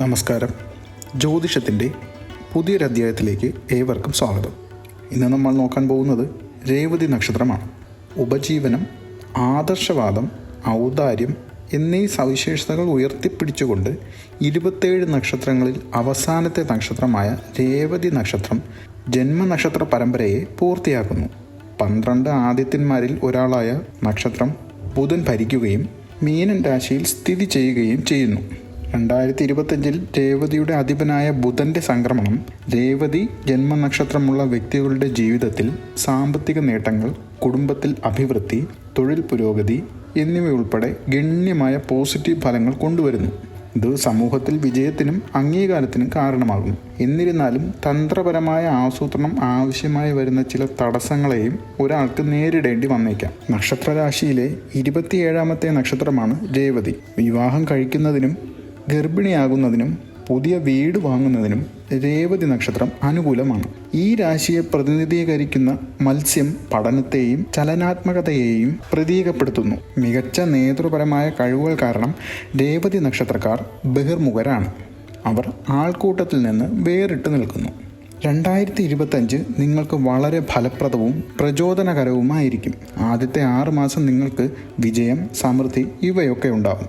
നമസ്കാരം. ജ്യോതിഷത്തിൻ്റെ പുതിയൊരധ്യായത്തിലേക്ക് ഏവർക്കും സ്വാഗതം. ഇന്ന് നമ്മൾ നോക്കാൻ പോകുന്നത് രേവതി നക്ഷത്രമാണ്. ഉപജീവനം, ആദർശവാദം, ഔദാര്യം എന്നീ സവിശേഷതകൾ ഉയർത്തിപ്പിടിച്ചുകൊണ്ട് 27 നക്ഷത്രങ്ങളിൽ അവസാനത്തെ നക്ഷത്രമായ രേവതി നക്ഷത്രം ജന്മനക്ഷത്ര പരമ്പരയെ പൂർത്തിയാക്കുന്നു. 12 ആദിത്യന്മാരിൽ ഒരാളായ നക്ഷത്രം ബുധൻ ഭരിക്കുകയും മീനൻ രാശിയിൽ സ്ഥിതി ചെയ്യുകയും ചെയ്യുന്നു. 2025 രേവതിയുടെ അധിപനായ ബുധൻ്റെ സംക്രമണം രേവതി ജന്മനക്ഷത്രമുള്ള വ്യക്തികളുടെ ജീവിതത്തിൽ സാമ്പത്തിക നേട്ടങ്ങൾ, കുടുംബത്തിൽ അഭിവൃദ്ധി, തൊഴിൽ പുരോഗതി എന്നിവയുൾപ്പെടെ ഗണ്യമായ പോസിറ്റീവ് ഫലങ്ങൾ കൊണ്ടുവരുന്നു. ഇത് സമൂഹത്തിൽ വിജയത്തിനും അംഗീകാരത്തിനും കാരണമാകുന്നു. എന്നിരുന്നാലും തന്ത്രപരമായ ആസൂത്രണം ആവശ്യമായി വരുന്ന ചില തടസ്സങ്ങളെയും ഒരാൾക്ക് നേരിടേണ്ടി വന്നേക്കാം. നക്ഷത്രരാശിയിലെ 27ാമത്തെ നക്ഷത്രമാണ് രേവതി. വിവാഹം കഴിക്കുന്നതിനും ഗർഭിണിയാകുന്നതിനും പുതിയ വീട് വാങ്ങുന്നതിനും രേവതി നക്ഷത്രം അനുകൂലമാണ്. ഈ രാശിയെ പ്രതിനിധീകരിക്കുന്ന മത്സ്യം പഠനത്തെയും ചലനാത്മകതയെയും പ്രതീകപ്പെടുത്തുന്നു. മികച്ച നേതൃപരമായ കഴിവുകൾ കാരണം രേവതി നക്ഷത്രക്കാർ ബഹിർമുഖരാണ്. അവർ ആൾക്കൂട്ടത്തിൽ നിന്ന് വേറിട്ട് നിൽക്കുന്നു. 2025 നിങ്ങൾക്ക് വളരെ ഫലപ്രദവും പ്രചോദനകരവുമായിരിക്കും. ആദ്യത്തെ 6 മാസം നിങ്ങൾക്ക് വിജയം, സമൃദ്ധി ഇവയൊക്കെ ഉണ്ടാകും.